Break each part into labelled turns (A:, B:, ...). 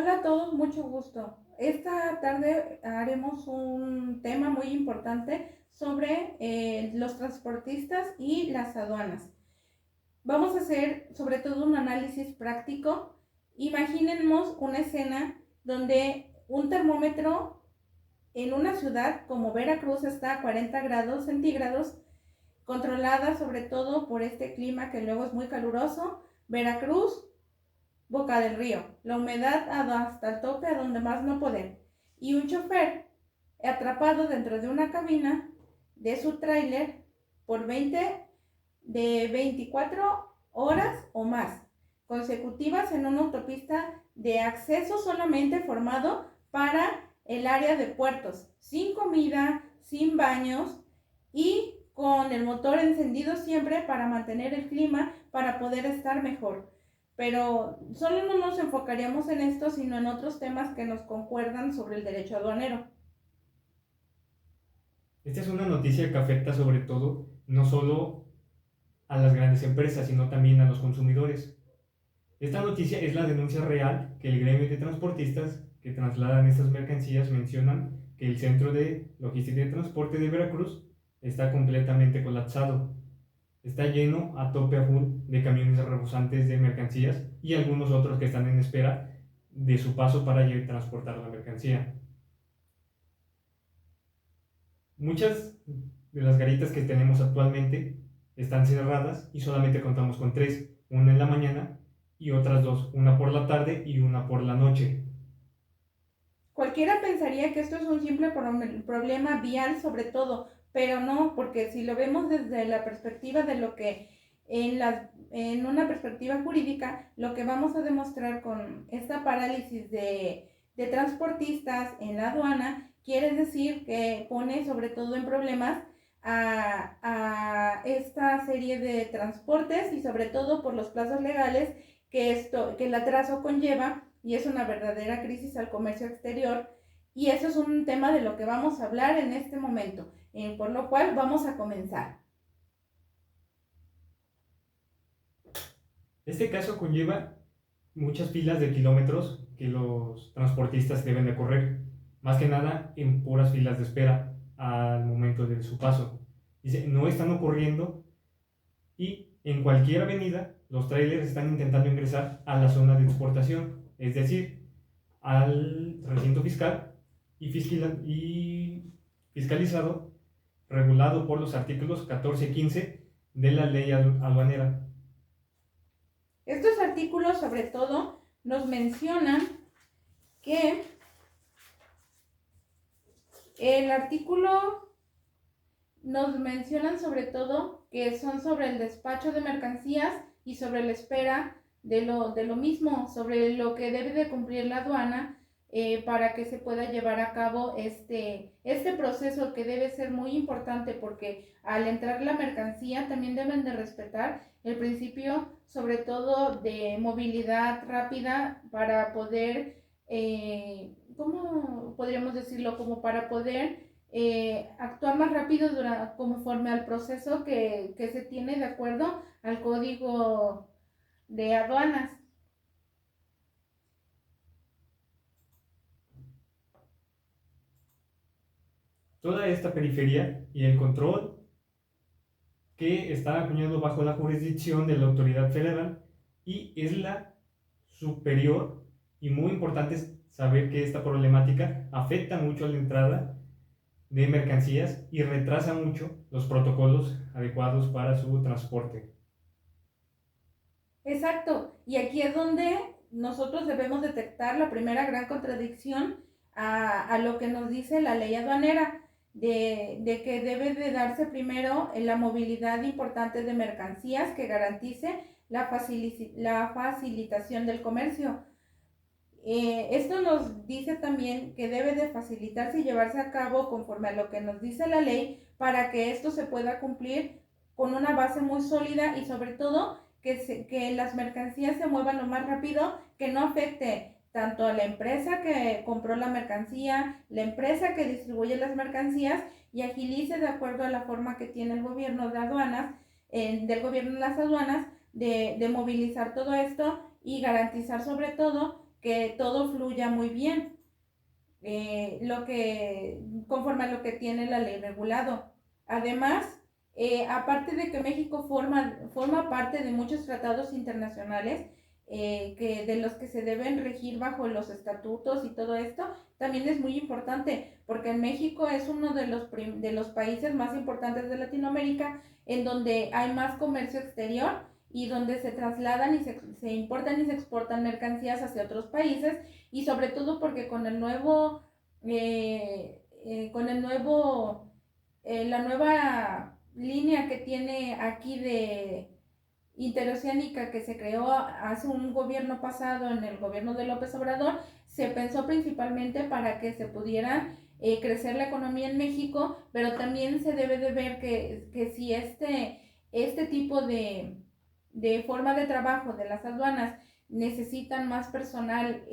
A: Hola a todos, mucho gusto. Esta tarde haremos un tema muy importante sobre los transportistas y las aduanas. Vamos a hacer sobre todo un análisis práctico. Imaginemos una escena donde un termómetro en una ciudad como Veracruz está a 40 grados centígrados, controlada sobre todo por este clima que luego es muy caluroso. Veracruz, Boca del Río, la humedad hasta el tope a donde más no poder, y un chofer atrapado dentro de una cabina de su tráiler por 24 horas o más consecutivas en una autopista de acceso solamente formado para el área de puertos, sin comida, sin baños y con el motor encendido siempre para mantener el clima, para poder estar mejor. Pero solo no nos enfocaríamos en esto, sino en otros temas que nos concuerdan sobre el derecho aduanero.
B: Esta es una noticia que afecta sobre todo no solo a las grandes empresas, sino también a los consumidores. Esta noticia es la denuncia real que el gremio de transportistas que trasladan estas mercancías mencionan que el centro de logística y transporte de Veracruz está completamente colapsado. Está lleno a tope a full de camiones rebosantes de mercancías y algunos otros que están en espera de su paso para transportar la mercancía. Muchas de las garitas que tenemos actualmente están cerradas y solamente contamos con tres, una en la mañana y otras dos, una por la tarde y una por la noche.
A: Cualquiera pensaría que esto es un simple problema vial sobre todo, pero no, porque si lo vemos desde la perspectiva de lo que en una perspectiva jurídica, lo que vamos a demostrar con esta parálisis de transportistas en la aduana, quiere decir que pone sobre todo en problemas a esta serie de transportes y sobre todo por los plazos legales que el atraso conlleva, y es una verdadera crisis al comercio exterior, y eso es un tema de lo que vamos a hablar en este momento, por lo cual vamos a comenzar.
B: Este caso conlleva muchas filas de kilómetros que los transportistas deben de correr, más que nada en puras filas de espera al momento de su paso. Dice, no están ocurriendo y en cualquier avenida los trailers están intentando ingresar a la zona de exportación, es decir, al recinto fiscal y fiscalizado, regulado por los artículos 14 y 15 de la ley aduanera.
A: Estos artículos sobre todo nos mencionan que el artículo nos mencionan sobre todo que son sobre el despacho de mercancías y sobre la espera de lo mismo, sobre lo que debe de cumplir la aduana para que se pueda llevar a cabo este proceso, que debe ser muy importante, porque al entrar la mercancía también deben de respetar el principio sobre todo de movilidad rápida para poder, ¿cómo podríamos decirlo? Como para poder actuar más rápido conforme al proceso que se tiene de acuerdo al código de aduanas.
B: Toda esta periferia y el control que está acuñado bajo la jurisdicción de la autoridad federal y es la superior, y muy importante es saber que esta problemática afecta mucho a la entrada de mercancías y retrasa mucho los protocolos adecuados para su transporte.
A: Exacto, y aquí es donde nosotros debemos detectar la primera gran contradicción a lo que nos dice la ley aduanera, de que debe de darse primero en la movilidad importante de mercancías que garantice la facilitación del comercio. Esto nos dice también que debe de facilitarse y llevarse a cabo conforme a lo que nos dice la ley, para que esto se pueda cumplir con una base muy sólida y sobre todo que las mercancías se muevan lo más rápido, que no afecte tanto a la empresa que compró la mercancía, la empresa que distribuye las mercancías, y agilice de acuerdo a la forma que tiene el gobierno de aduanas, del gobierno de las aduanas, de movilizar todo esto y garantizar sobre todo que todo fluya muy bien, conforme a lo que tiene la ley regulado. Además, aparte de que México forma parte de muchos tratados internacionales, de los que se deben regir bajo los estatutos y todo esto, también es muy importante, porque México es uno de los países más importantes de Latinoamérica, en donde hay más comercio exterior y donde se trasladan y se importan y se exportan mercancías hacia otros países, y sobre todo porque la nueva línea que tiene aquí de interoceánica, que se creó hace un gobierno pasado, en el gobierno de López Obrador, se pensó principalmente para que se pudiera crecer la economía en México, pero también se debe de ver que si este tipo de forma de trabajo de las aduanas necesitan más personal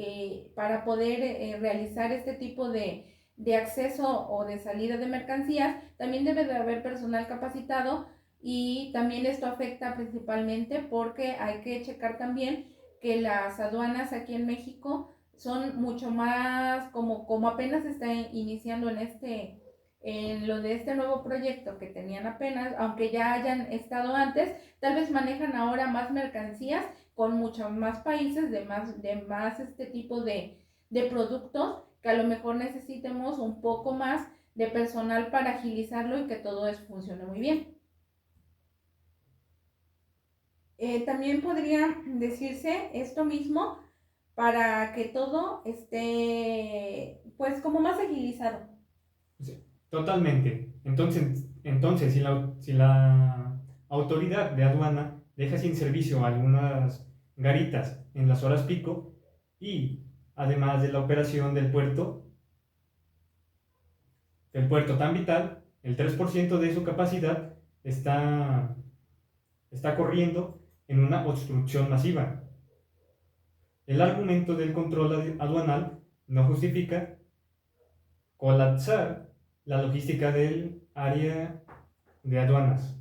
A: para poder realizar este tipo de acceso o de salida de mercancías, también debe de haber personal capacitado. Y también esto afecta principalmente porque hay que checar también que las aduanas aquí en México son mucho más, como apenas está iniciando en lo de este nuevo proyecto que tenían apenas, aunque ya hayan estado antes, tal vez manejan ahora más mercancías con muchos más países, de más este tipo de productos, que a lo mejor necesitemos un poco más de personal para agilizarlo y que todo eso funcione muy bien. También podría decirse esto mismo para que todo esté, pues, como más agilizado.
B: Sí, totalmente. Entonces si la autoridad de aduana deja sin servicio algunas garitas en las horas pico y además de la operación del puerto tan vital, el 3% de su capacidad está corriendo en una obstrucción masiva. El argumento del control aduanal no justifica colapsar la logística del área de aduanas.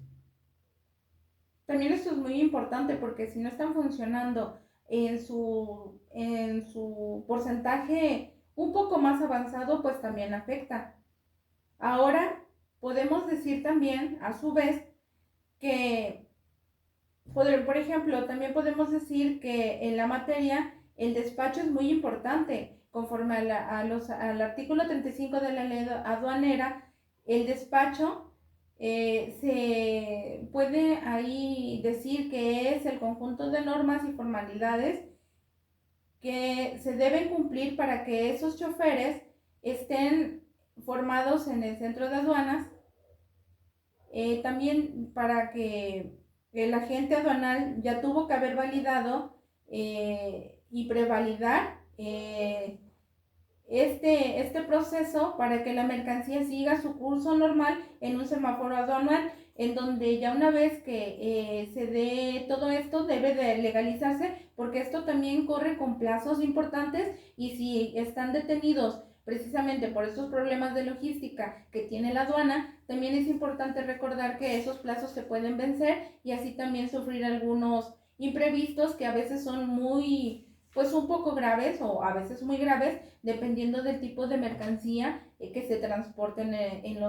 A: También esto es muy importante porque si no están funcionando en su porcentaje un poco más avanzado, pues también afecta. Ahora podemos decir también, a su vez, que, por ejemplo, también podemos decir que en la materia el despacho es muy importante. Conforme al artículo 35 de la ley aduanera, el despacho se puede ahí decir que es el conjunto de normas y formalidades que se deben cumplir para que esos choferes estén formados en el centro de aduanas, también para que el agente aduanal ya tuvo que haber validado y prevalidar este proceso para que la mercancía siga su curso normal en un semáforo aduanal, en donde ya una vez que se dé todo esto debe de legalizarse, porque esto también corre con plazos importantes, y si están detenidos precisamente por estos problemas de logística que tiene la aduana, también es importante recordar que esos plazos se pueden vencer y así también sufrir algunos imprevistos que a veces son pues un poco graves o a veces muy graves, dependiendo del tipo de mercancía que se transporten en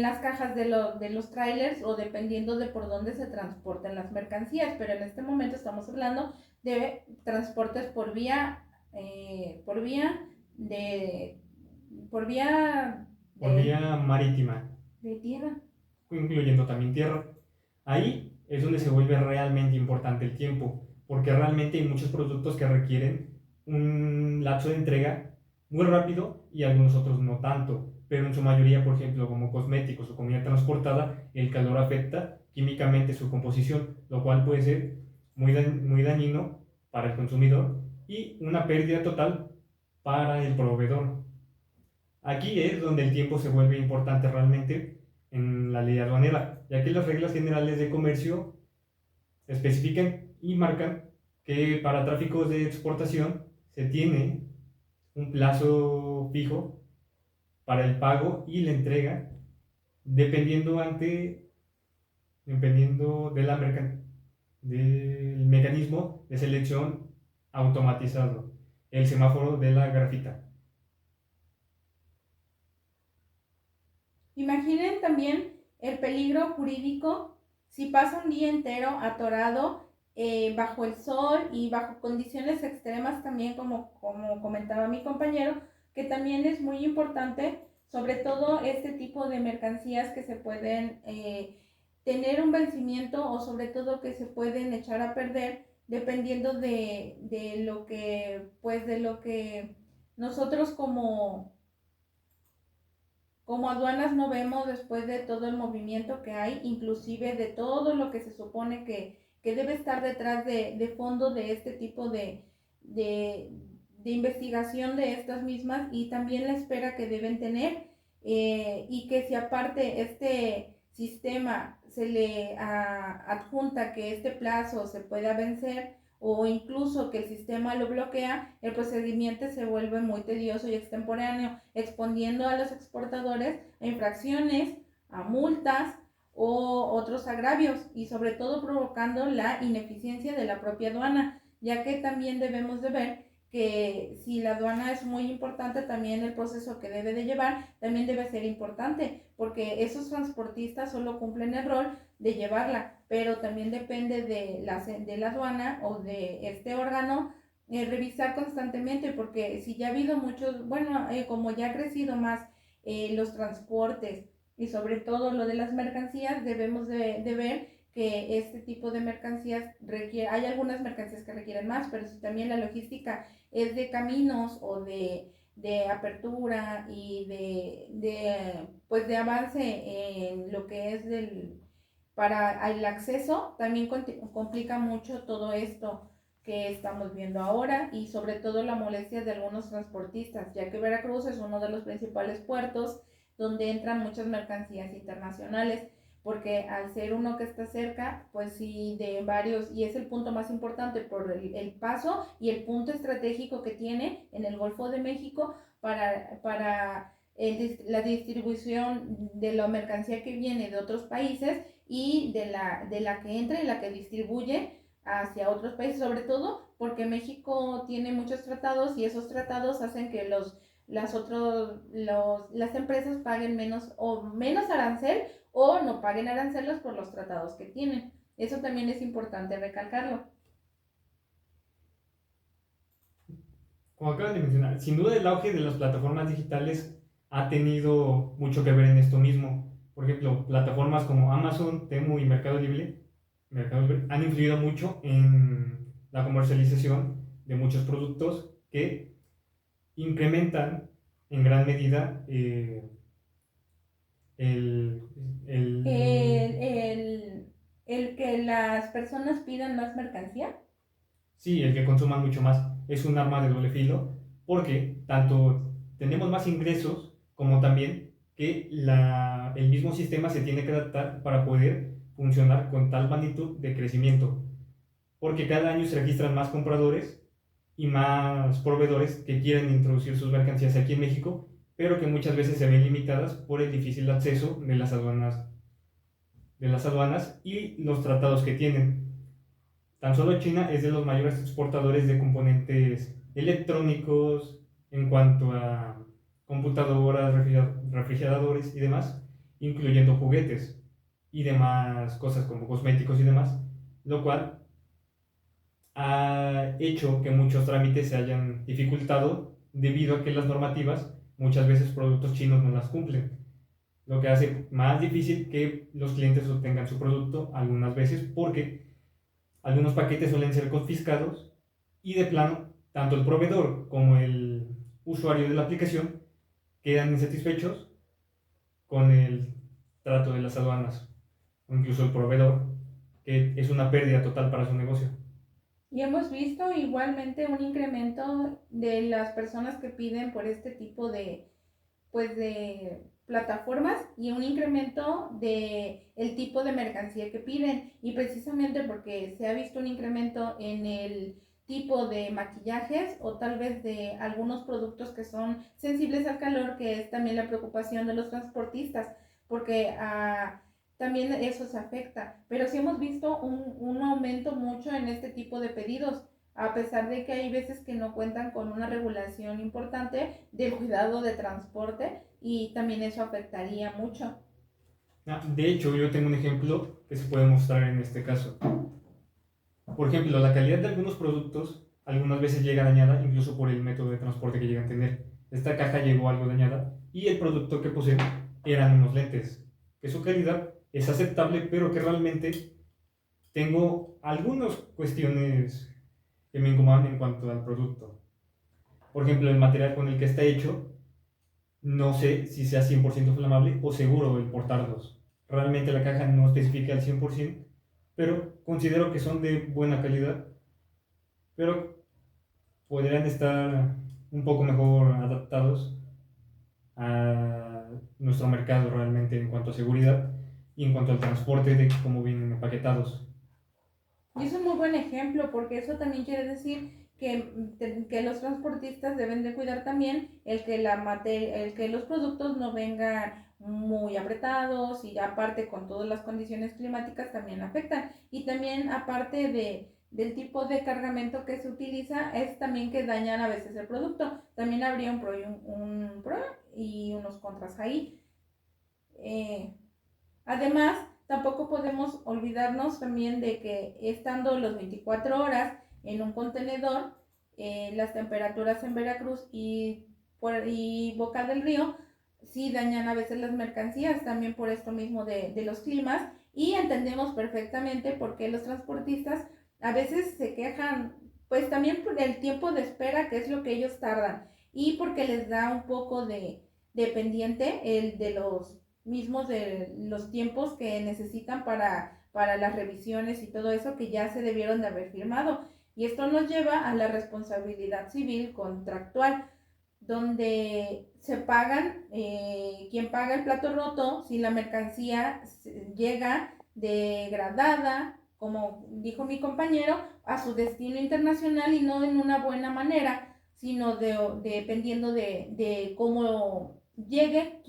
A: las cajas de los trailers, o dependiendo de por dónde se transporten las mercancías. Pero en este momento estamos hablando de transportes por vía de por vía
B: Por vía marítima,
A: de tierra.
B: incluyendo también tierra. Ahí es donde se vuelve realmente importante el tiempo, porque realmente hay muchos productos que requieren un lapso de entrega muy rápido y algunos otros no tanto, pero en su mayoría, por ejemplo, como cosméticos o comida transportada, el calor afecta químicamente su composición, lo cual puede ser muy dañino para el consumidor y una pérdida total para el proveedor. Aquí es donde el tiempo se vuelve importante realmente en la ley aduanera, ya que las reglas generales de comercio especifican y marcan que para tráficos de exportación se tiene un plazo fijo para el pago y la entrega, dependiendo de del mecanismo mecanismo de selección automatizado, el semáforo de la grafita.
A: Imaginen también el peligro jurídico si pasa un día entero atorado bajo el sol y bajo condiciones extremas también, como comentaba mi compañero, que también es muy importante, sobre todo este tipo de mercancías que se pueden tener un vencimiento o sobre todo que se pueden echar a perder dependiendo de lo que, pues de lo que nosotros como aduanas no vemos después de todo el movimiento que hay, inclusive de todo lo que se supone que debe estar detrás de fondo de este tipo de, de investigación de estas mismas y también la espera que deben tener y que si aparte este sistema se le adjunta que este plazo se pueda vencer o incluso que el sistema lo bloquea, el procedimiento se vuelve muy tedioso y extemporáneo, exponiendo a los exportadores a infracciones, a multas o otros agravios y sobre todo provocando la ineficiencia de la propia aduana, ya que también debemos de ver que si la aduana es muy importante, también el proceso que debe de llevar también debe ser importante, porque esos transportistas solo cumplen el rol de llevarla, pero también depende de la aduana o de este órgano revisar constantemente, porque si ya ha habido muchos, bueno, como ya ha crecido más los transportes y sobre todo lo de las mercancías, debemos de ver que este tipo de mercancías requiere, hay algunas mercancías que requieren más, pero si también la logística es de caminos o de apertura y pues de avance en lo que es para el acceso, también complica mucho todo esto que estamos viendo ahora y sobre todo la molestia de algunos transportistas, ya que Veracruz es uno de los principales puertos donde entran muchas mercancías internacionales, porque al ser uno que está cerca, pues sí, de varios, y es el punto más importante por el paso y el punto estratégico que tiene en el Golfo de México para la distribución de la mercancía que viene de otros países y de la que entra y la que distribuye hacia otros países, sobre todo porque México tiene muchos tratados y esos tratados hacen que las empresas paguen menos arancel o no paguen aranceles por los tratados que tienen. Eso también es importante recalcarlo.
B: Como acabas de mencionar, sin duda el auge de las plataformas digitales ha tenido mucho que ver en esto mismo. Por ejemplo, plataformas como Amazon, Temu y Mercado Libre han influido mucho en la comercialización de muchos productos que incrementan en gran medida el, el,
A: El, el, el que las personas pidan más mercancía.
B: sí, el que consuman mucho más es un arma de doble filo porque tanto tenemos más ingresos como también que el mismo sistema se tiene que adaptar para poder funcionar con tal magnitud de crecimiento, porque cada año se registran más compradores y más proveedores que quieren introducir sus mercancías aquí en México, pero que muchas veces se ven limitadas por el difícil acceso de las aduanas y los tratados que tienen. Tan solo China es de los mayores exportadores de componentes electrónicos en cuanto a computadoras, refrigeradores y demás, incluyendo juguetes y demás cosas como cosméticos y demás, lo cual ha hecho que muchos trámites se hayan dificultado debido a que las normativas muchas veces productos chinos no las cumplen, lo que hace más difícil que los clientes obtengan su producto algunas veces porque algunos paquetes suelen ser confiscados y de plano, tanto el proveedor como el usuario de la aplicación quedan insatisfechos con el trato de las aduanas o incluso el proveedor, que es una pérdida total para su negocio.
A: Y hemos visto igualmente un incremento de las personas que piden por este tipo pues de plataformas y un incremento de el tipo de mercancía que piden y precisamente porque se ha visto un incremento en el tipo de maquillajes o tal vez de algunos productos que son sensibles al calor, que es también la preocupación de los transportistas, porque también eso se afecta. Pero sí hemos visto un aumento mucho en este tipo de pedidos, a pesar de que hay veces que no cuentan con una regulación importante del cuidado de transporte y también eso afectaría mucho.
B: De hecho, yo tengo un ejemplo que se puede mostrar en este caso. Por ejemplo, la calidad de algunos productos algunas veces llega dañada incluso por el método de transporte que llegan a tener. Esta caja llegó algo dañada y el producto que posee eran unos lentes, que su calidad es aceptable, pero que realmente tengo algunas cuestiones que me incomodan en cuanto al producto. Por ejemplo, el material con el que está hecho, no sé si sea 100% flamable o seguro el portarlos. Realmente la caja no especifica al 100%, pero considero que son de buena calidad, pero podrían estar un poco mejor adaptados a nuestro mercado realmente en cuanto a seguridad y en cuanto al transporte de cómo vienen empaquetados.
A: Y es un muy buen ejemplo porque eso también quiere decir que los transportistas deben de cuidar también el que los productos no vengan muy apretados y aparte con todas las condiciones climáticas también afectan. Y también aparte del tipo de cargamento que se utiliza es también que dañan a veces el producto. También habría un pro y unos contras ahí. Eh, Además, tampoco podemos olvidarnos también de que estando los 24 horas en un contenedor, las temperaturas en Veracruz y Boca del Río sí dañan a veces las mercancías, también por esto mismo de los climas, y entendemos perfectamente por qué los transportistas a veces se quejan, pues también por el tiempo de espera, que es lo que ellos tardan, y porque les da un poco de pendiente el de los mismos de los tiempos que necesitan para las revisiones y todo eso que ya se debieron de haber firmado. Y esto nos lleva a la responsabilidad civil contractual, donde se pagan, quien paga el plato roto si la mercancía llega degradada, como dijo mi compañero, a su destino internacional y no en una buena manera, sino dependiendo de cómo llegue,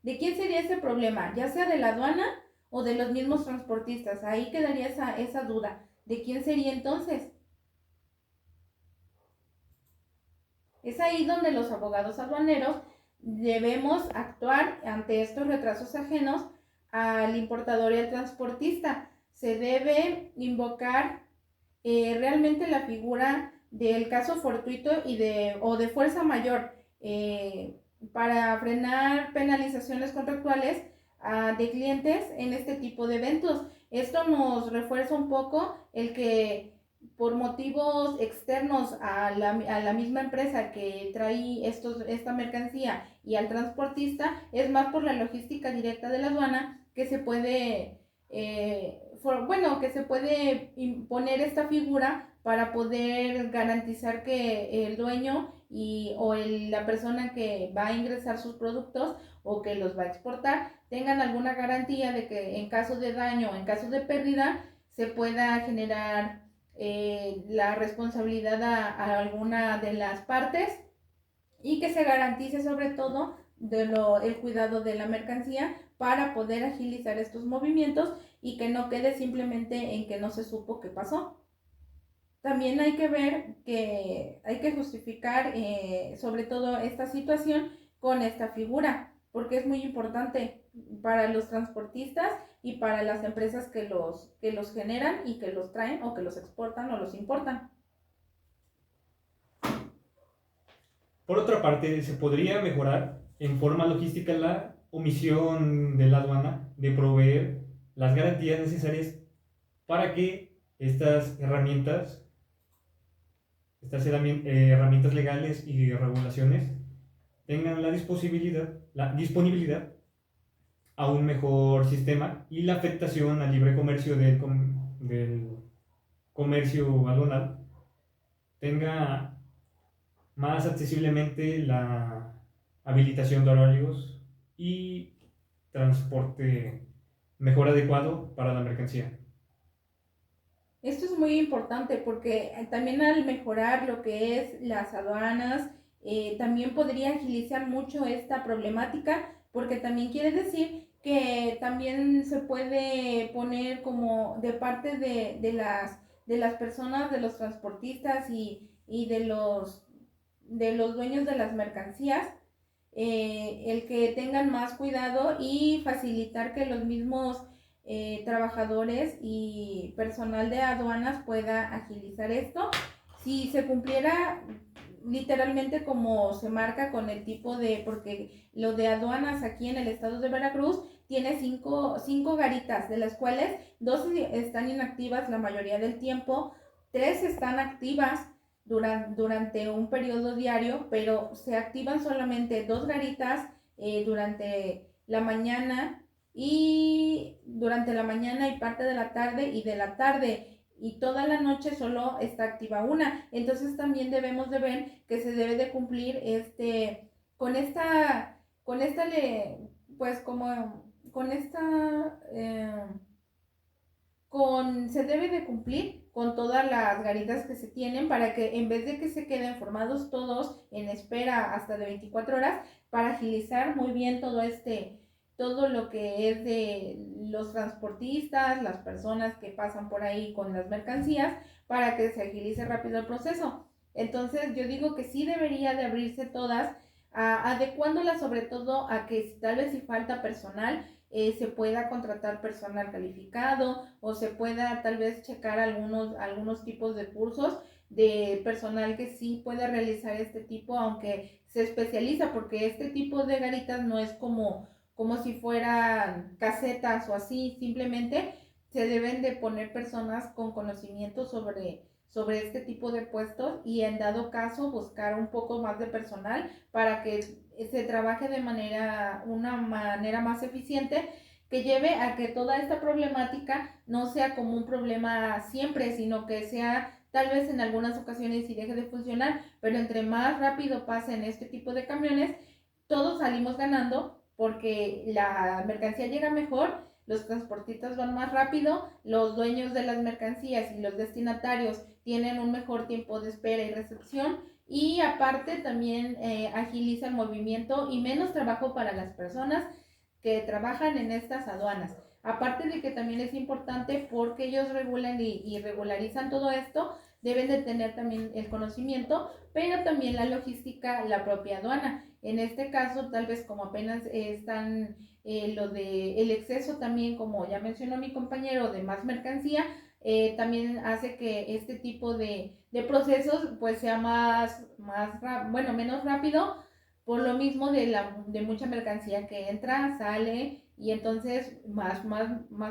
A: de quién sería ese problema, ya sea de la aduana o de los mismos transportistas. Ahí quedaría esa duda. ¿De quién sería entonces? Es ahí donde los abogados aduaneros debemos actuar ante estos retrasos ajenos al importador y al transportista. Se debe invocar realmente la figura del caso fortuito o de fuerza mayor para frenar penalizaciones contractuales de clientes en este tipo de eventos. Esto nos refuerza un poco el que por motivos externos a la misma empresa que trae esta mercancía y al transportista, es más por la logística directa de la aduana que se puede, que se puede imponer esta figura para poder garantizar que el dueño la persona que va a ingresar sus productos o que los va a exportar tengan alguna garantía de que en caso de daño o en caso de pérdida se pueda generar la responsabilidad a alguna de las partes y que se garantice sobre todo el cuidado de la mercancía para poder agilizar estos movimientos y que no quede simplemente en que no se supo qué pasó. También hay que ver que hay que justificar sobre todo esta situación con esta figura, porque es muy importante para los transportistas y para las empresas que los generan y que los traen o que los exportan o los importan.
B: Por otra parte, se podría mejorar en forma logística la omisión de la aduana de proveer las garantías necesarias para que estas herramientas legales y regulaciones tengan la disponibilidad a un mejor sistema y la afectación al libre comercio del comercio aduanal tenga más accesiblemente la habilitación de horarios y transporte mejor adecuado para la mercancía.
A: Esto es muy importante porque también al mejorar lo que es las aduanas, también podría agilizar mucho esta problemática porque también quiere decir que también se puede poner como de parte de las personas, de los transportistas y de los dueños de las mercancías, el que tengan más cuidado y facilitar que los mismos trabajadores y personal de aduanas pueda agilizar esto. Si se cumpliera literalmente como se marca con el tipo de, porque lo de aduanas aquí en el estado de Veracruz tiene cinco garitas, de las cuales 2 están inactivas la mayoría del tiempo, 3 están activas durante un periodo diario, pero se activan solamente 2 garitas durante la mañana y parte de la tarde, y de la tarde y toda la noche solo está activa una. Entonces también debemos de ver que se debe de cumplir con esta pues como con esta se debe de cumplir con todas las garitas que se tienen, para que en vez de que se queden formados todos en espera hasta de 24 horas, para agilizar muy bien todo lo que es de los transportistas, las personas que pasan por ahí con las mercancías, para que se agilice rápido el proceso. Entonces yo digo que sí debería de abrirse todas, adecuándolas sobre todo a que tal vez si falta personal, se pueda contratar personal calificado, o se pueda tal vez checar algunos tipos de cursos de personal que sí puede realizar este tipo, aunque se especializa, porque este tipo de garitas no es como si fueran casetas o así, simplemente se deben de poner personas con conocimiento sobre este tipo de puestos, y en dado caso buscar un poco más de personal para que se trabaje una manera más eficiente, que lleve a que toda esta problemática no sea como un problema siempre, sino que sea tal vez en algunas ocasiones y deje de funcionar, pero entre más rápido pasen este tipo de camiones, todos salimos ganando, porque la mercancía llega mejor, los transportistas van más rápido, los dueños de las mercancías y los destinatarios tienen un mejor tiempo de espera y recepción, y aparte también agiliza el movimiento y menos trabajo para las personas que trabajan en estas aduanas. Aparte de que también es importante, porque ellos regulan y regularizan todo esto, deben de tener también el conocimiento, pero también la logística, la propia aduana. En este caso, tal vez como apenas están lo de el exceso también, como ya mencionó mi compañero, de más mercancía, también hace que este tipo de procesos pues sea menos rápido, por lo mismo de mucha mercancía que entra, sale, y entonces más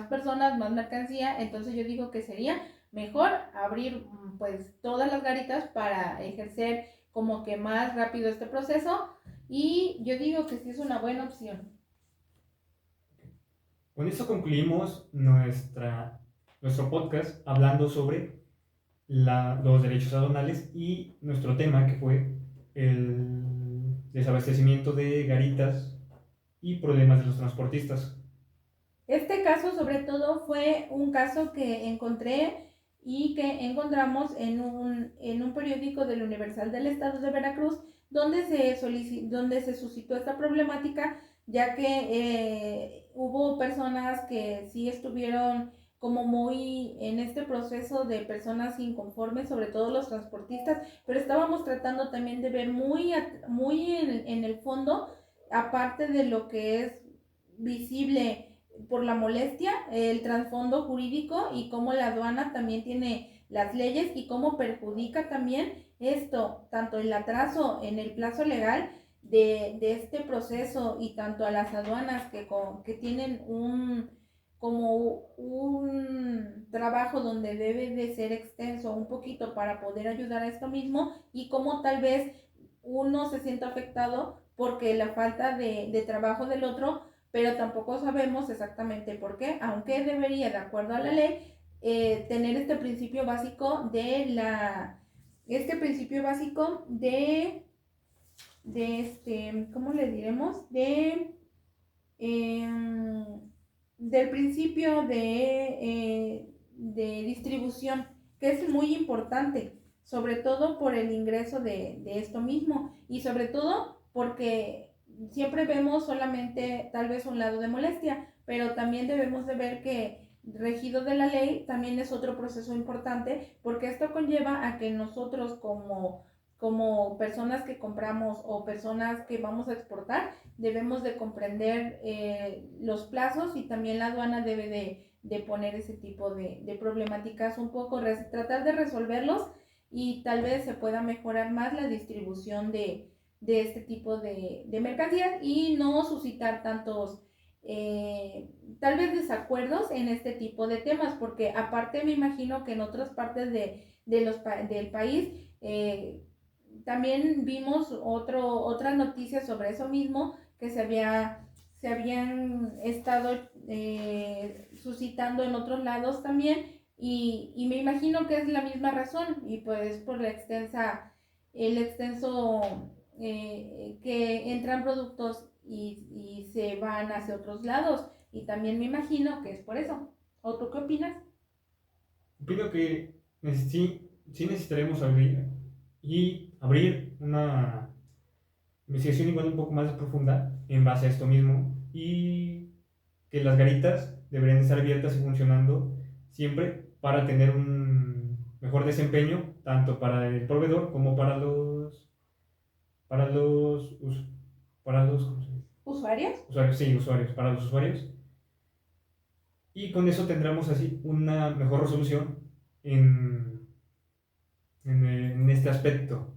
A: personas, más mercancía. Entonces yo digo que sería mejor abrir pues todas las garitas para ejercer como que más rápido este proceso, y yo digo que sí es una buena opción.
B: Con esto concluimos nuestro podcast hablando sobre los derechos aduanales y nuestro tema, que fue el desabastecimiento de garitas y problemas de los transportistas.
A: Este caso sobre todo fue un caso que encontré y que encontramos en un periódico del Universal del Estado de Veracruz, donde se suscitó esta problemática, ya que hubo personas que sí estuvieron como muy en este proceso de personas inconformes, sobre todo los transportistas, pero estábamos tratando también de ver muy en el fondo, aparte de lo que es visible por la molestia, el trasfondo jurídico, y cómo la aduana también tiene las leyes y cómo perjudica también esto, tanto el atraso en el plazo legal de este proceso, y tanto a las aduanas que tienen como un trabajo donde debe de ser extenso un poquito para poder ayudar a esto mismo, y cómo tal vez uno se sienta afectado porque la falta de trabajo del otro, pero tampoco sabemos exactamente por qué, aunque debería, de acuerdo a la ley, tener este principio básico ¿cómo le diremos? Eh, del principio de distribución, que es muy importante, sobre todo por el ingreso de esto mismo, y sobre todo porque siempre vemos solamente tal vez un lado de molestia, pero también debemos de ver que regido de la ley también es otro proceso importante, porque esto conlleva a que nosotros como personas que compramos o personas que vamos a exportar, debemos de comprender los plazos, y también la aduana debe de poner ese tipo de problemáticas un poco, tratar de resolverlos, y tal vez se pueda mejorar más la distribución de este tipo de mercancías, y no suscitar tantos tal vez desacuerdos en este tipo de temas, porque aparte me imagino que en otras partes del país también vimos otra noticia sobre eso mismo, que se habían estado suscitando en otros lados también, y me imagino que es la misma razón, y pues por el extenso que entran productos y se van hacia otros lados, y también me imagino que es por eso. ¿O tú qué opinas?
B: Opino que sí necesitaremos abrir una investigación igual un poco más profunda en base a esto mismo, y que las garitas deberían estar abiertas y funcionando siempre para tener un mejor desempeño tanto para el proveedor como para los para los ¿cómo se dice?
A: ¿Usuarios?
B: Usuarios, sí, usuarios, para los usuarios, y con eso tendremos así una mejor resolución en, en este aspecto.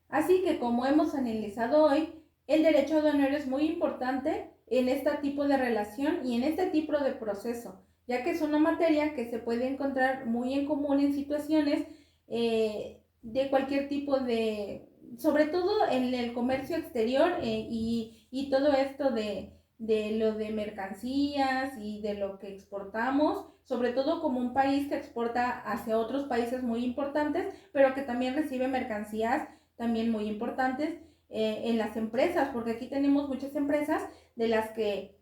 A: Así que, como hemos analizado hoy, el derecho aduanero es muy importante en este tipo de relación y en este tipo de proceso, ya que es una materia que se puede encontrar muy en común en situaciones de cualquier tipo sobre todo en el comercio exterior, y todo esto de lo de mercancías y de lo que exportamos, sobre todo como un país que exporta hacia otros países muy importantes, pero que también recibe mercancías también muy importantes en las empresas, porque aquí tenemos muchas empresas de las que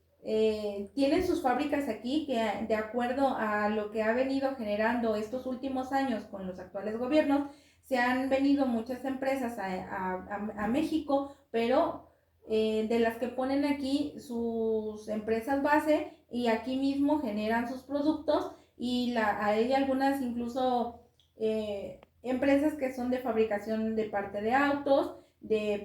A: tienen sus fábricas aquí, que de acuerdo a lo que ha venido generando estos últimos años con los actuales gobiernos, se han venido muchas empresas a México, pero de las que ponen aquí sus empresas base, y aquí mismo generan sus productos, y hay algunas incluso empresas que son de fabricación de parte de autos, de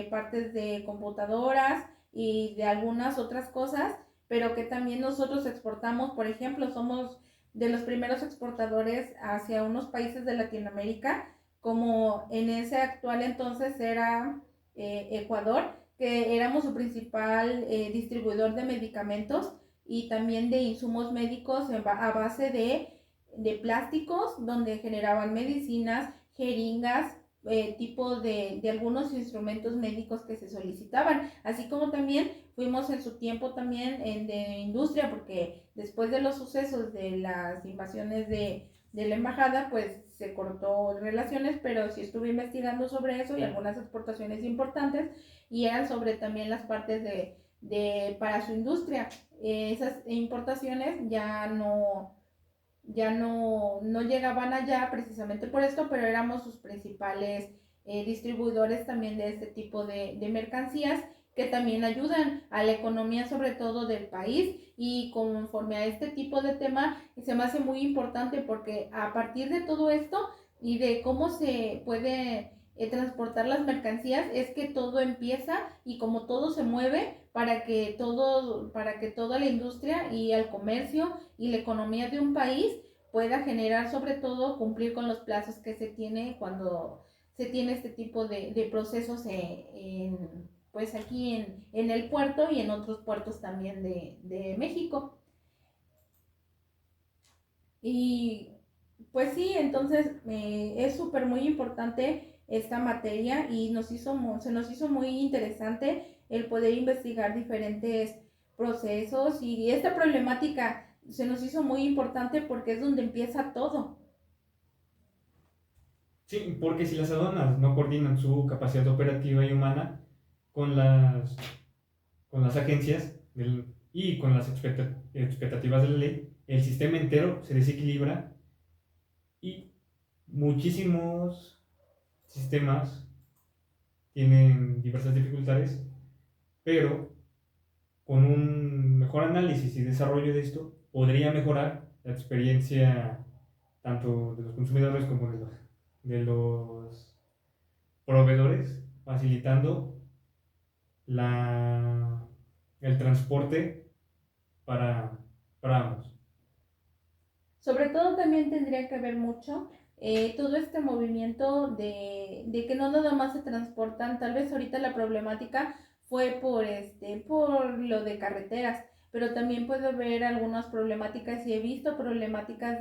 A: partes de computadoras y de algunas otras cosas, pero que también nosotros exportamos. Por ejemplo, somos de los primeros exportadores hacia unos países de Latinoamérica, como en ese actual entonces era Ecuador, que éramos su principal distribuidor de medicamentos y también de insumos médicos a base de plásticos, donde generaban medicinas, jeringas, tipo de algunos instrumentos médicos que se solicitaban, así como también fuimos en su tiempo también de industria, porque después de los sucesos de las invasiones de la embajada, pues se cortó relaciones, pero sí estuve investigando sobre eso y algunas exportaciones importantes, y eran sobre también las partes para su industria. Esas importaciones ya no llegaban allá precisamente por esto, pero éramos sus principales distribuidores también de este tipo de mercancías, que también ayudan a la economía sobre todo del país. Y conforme a este tipo de tema se me hace muy importante, porque a partir de todo esto y de cómo se puede transportar las mercancías, es que todo empieza, y como todo se mueve para que toda la industria y el comercio y la economía de un país pueda generar, sobre todo cumplir con los plazos que se tiene cuando se tiene este tipo de procesos pues aquí en el puerto y en otros puertos también de México. Y pues sí, entonces es súper muy importante esta materia, y se nos hizo muy interesante el poder investigar diferentes procesos, y esta problemática se nos hizo muy importante porque es donde empieza todo.
B: Sí, porque si las aduanas no coordinan su capacidad operativa y humana con las agencias y con las expectativas de la ley, el sistema entero se desequilibra, y muchísimos sistemas tienen diversas dificultades, pero con un mejor análisis y desarrollo de esto, podría mejorar la experiencia tanto de los consumidores como de los proveedores, facilitando la, el transporte para, para ambos.
A: Sobre todo también tendría que ver mucho todo este movimiento de que no nada más se transportan, tal vez ahorita la problemática fue por lo de carreteras, pero también puede haber algunas problemáticas y he visto problemáticas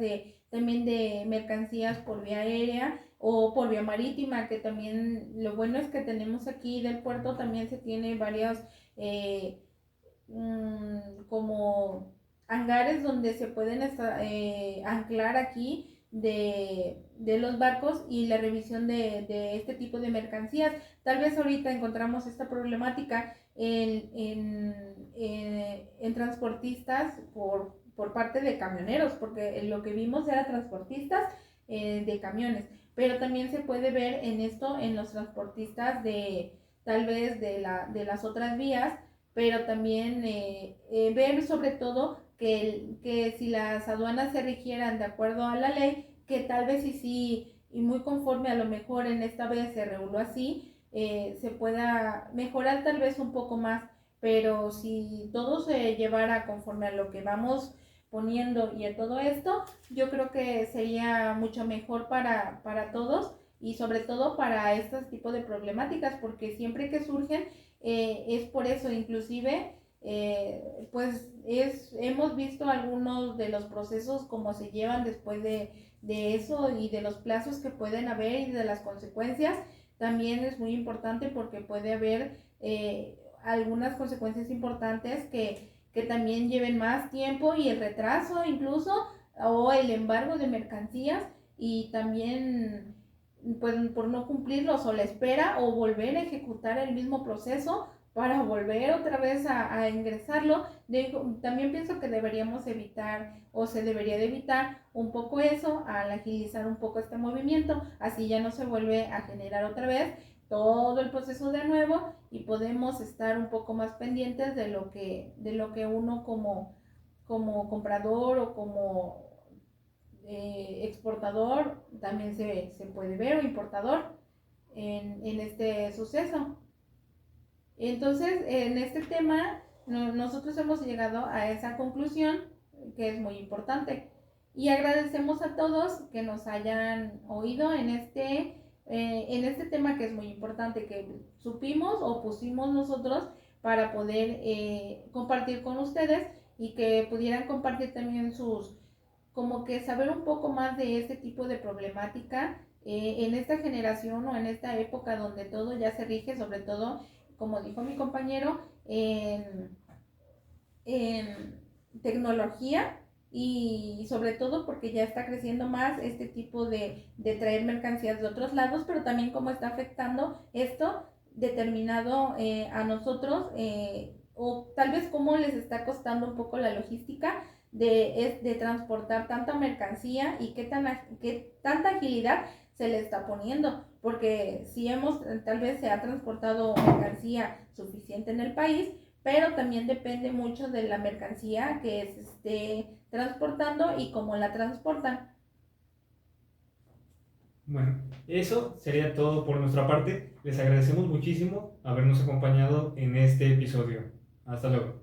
A: también de mercancías por vía aérea o por vía marítima, que también lo bueno es que tenemos aquí del puerto también se tiene varios eh, como hangares donde se pueden anclar aquí de los barcos y la revisión de este tipo de mercancías. Tal vez ahorita encontramos esta problemática en transportistas por parte de camioneros, porque lo que vimos era transportistas de camiones, pero también se puede ver en esto en los transportistas de tal vez de las otras vías, pero también ver sobre todo que si las aduanas se rigieran de acuerdo a la ley, que tal vez sí, y muy conforme a lo mejor en esta vez se reguló así, se pueda mejorar tal vez un poco más, pero si todo se llevara conforme a lo que vamos poniendo y a todo esto, yo creo que sería mucho mejor para todos y sobre todo para estos tipos de problemáticas, porque siempre que surgen es por eso, inclusive, pues hemos visto algunos de los procesos como se llevan después de eso y de los plazos que pueden haber y de las consecuencias. También es muy importante porque puede haber algunas consecuencias importantes que también lleven más tiempo y el retraso incluso o el embargo de mercancías y también pues por no cumplirlos o la espera o volver a ejecutar el mismo proceso para volver otra vez a ingresarlo. También pienso que deberíamos evitar o se debería de evitar un poco eso al agilizar un poco este movimiento, así ya no se vuelve a generar otra vez todo el proceso de nuevo y podemos estar un poco más pendientes de lo que uno como comprador o como exportador también se puede ver o importador en este suceso. Entonces, en este tema, nosotros hemos llegado a esa conclusión que es muy importante. Y agradecemos a todos que nos hayan oído en este tema que es muy importante, que supimos o pusimos nosotros para poder compartir con ustedes y que pudieran compartir también como que saber un poco más de este tipo de problemática en esta generación o en esta época donde todo ya se rige, sobre todo, como dijo mi compañero, en tecnología y sobre todo porque ya está creciendo más este tipo de traer mercancías de otros lados, pero también cómo está afectando esto determinado a nosotros o tal vez cómo les está costando un poco la logística de transportar tanta mercancía y qué tanta agilidad se le está poniendo, porque si tal vez se ha transportado mercancía suficiente en el país, pero también depende mucho de la mercancía que se esté transportando y cómo la transportan.
B: Bueno, eso sería todo por nuestra parte. Les agradecemos muchísimo habernos acompañado en este episodio. Hasta luego.